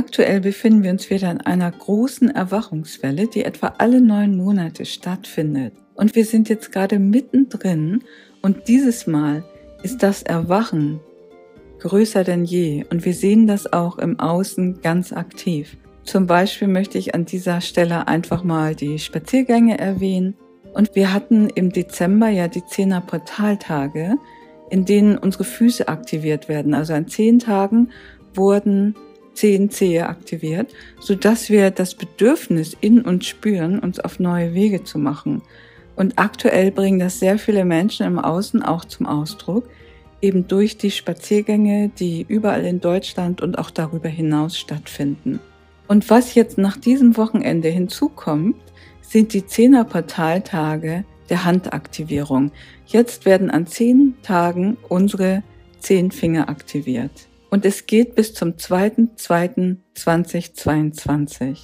Aktuell befinden wir uns wieder in einer großen Erwachungswelle, die etwa alle 9 Monate stattfindet. Und wir sind jetzt gerade mittendrin und dieses Mal ist das Erwachen größer denn je und wir sehen das auch im Außen ganz aktiv. Zum Beispiel möchte ich an dieser Stelle einfach mal die Spaziergänge erwähnen. Und wir hatten im Dezember ja die 10er Portaltage, in denen unsere Füße aktiviert werden. Also an 10 Tagen wurden 10 Zehe aktiviert, sodass wir das Bedürfnis in uns spüren, uns auf neue Wege zu machen. Und aktuell bringen das sehr viele Menschen im Außen auch zum Ausdruck, eben durch die Spaziergänge, die überall in Deutschland und auch darüber hinaus stattfinden. Und was jetzt nach diesem Wochenende hinzukommt, sind die 10er Portaltage der Handaktivierung. Jetzt werden an 10 Tagen unsere 10 Finger aktiviert. Und es geht bis zum 2.2.2022.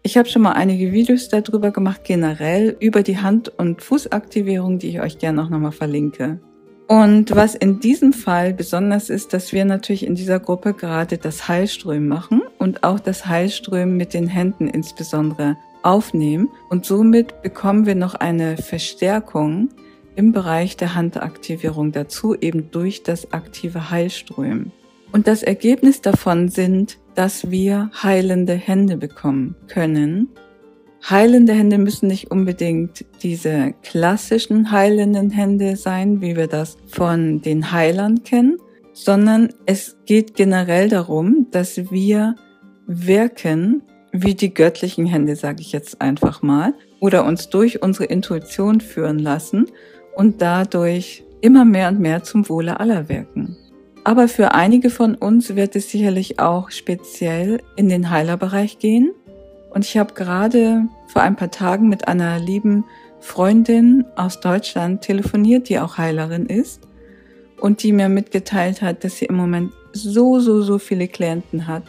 Ich habe schon mal einige Videos darüber gemacht, generell über die Hand- und Fußaktivierung, die ich euch gerne auch nochmal verlinke. Und was in diesem Fall besonders ist, dass wir natürlich in dieser Gruppe gerade das Heilströmen machen und auch das Heilströmen mit den Händen insbesondere aufnehmen. Und somit bekommen wir noch eine Verstärkung im Bereich der Handaktivierung dazu, eben durch das aktive Heilströmen. Und das Ergebnis davon sind, dass wir heilende Hände bekommen können. Heilende Hände müssen nicht unbedingt diese klassischen heilenden Hände sein, wie wir das von den Heilern kennen, sondern es geht generell darum, dass wir wirken wie die göttlichen Hände, sage ich jetzt einfach mal, oder uns durch unsere Intuition führen lassen und dadurch immer mehr und mehr zum Wohle aller wirken. Aber für einige von uns wird es sicherlich auch speziell in den Heilerbereich gehen. Und ich habe gerade vor ein paar Tagen mit einer lieben Freundin aus Deutschland telefoniert, die auch Heilerin ist und die mir mitgeteilt hat, dass sie im Moment so viele Klienten hat,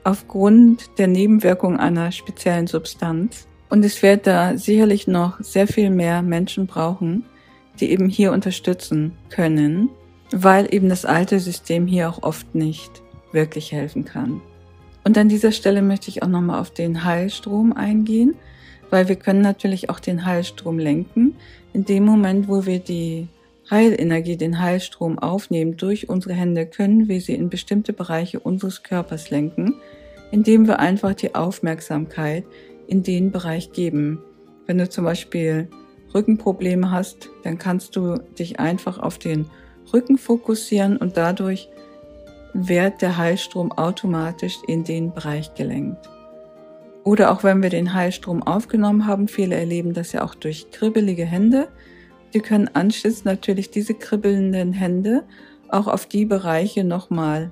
aufgrund der Nebenwirkung einer speziellen Substanz. Und es wird da sicherlich noch sehr viel mehr Menschen brauchen, die eben hier unterstützen können, weil eben das alte System hier auch oft nicht wirklich helfen kann. Und an dieser Stelle möchte ich auch nochmal auf den Heilstrom eingehen, weil wir können natürlich auch den Heilstrom lenken. In dem Moment, wo wir die Heilenergie, den Heilstrom aufnehmen durch unsere Hände, können wir sie in bestimmte Bereiche unseres Körpers lenken, indem wir einfach die Aufmerksamkeit in den Bereich geben. Wenn du zum Beispiel Rückenprobleme hast, dann kannst du dich einfach auf den Rücken fokussieren und dadurch wird der Heilstrom automatisch in den Bereich gelenkt. Oder auch wenn wir den Heilstrom aufgenommen haben, viele erleben das ja auch durch kribbelige Hände. Die können anschließend natürlich diese kribbelnden Hände auch auf die Bereiche nochmal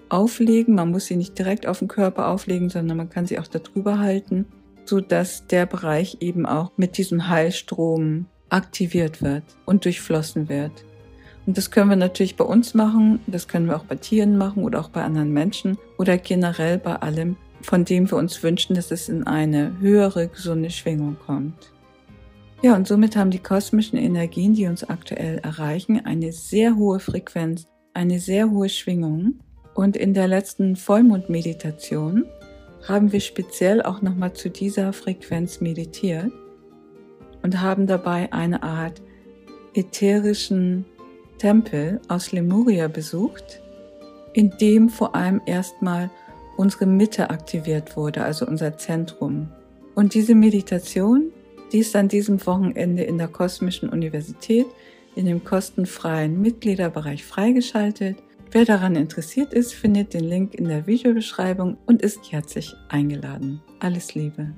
auflegen. Man muss sie nicht direkt auf den Körper auflegen, sondern man kann sie auch darüber halten, sodass der Bereich eben auch mit diesem Heilstrom aktiviert wird und durchflossen wird. Und das können wir natürlich bei uns machen, das können wir auch bei Tieren machen oder auch bei anderen Menschen oder generell bei allem, von dem wir uns wünschen, dass es in eine höhere, gesunde Schwingung kommt. Ja, und somit haben die kosmischen Energien, die uns aktuell erreichen, eine sehr hohe Frequenz, eine sehr hohe Schwingung. Und in der letzten Vollmondmeditation haben wir speziell auch nochmal zu dieser Frequenz meditiert und haben dabei eine Art ätherischen Tempel aus Lemuria besucht, in dem vor allem erstmal unsere Mitte aktiviert wurde, also unser Zentrum. Und diese Meditation, die ist an diesem Wochenende in der Kosmischen Universität in dem kostenfreien Mitgliederbereich freigeschaltet. Wer daran interessiert ist, findet den Link in der Videobeschreibung und ist herzlich eingeladen. Alles Liebe!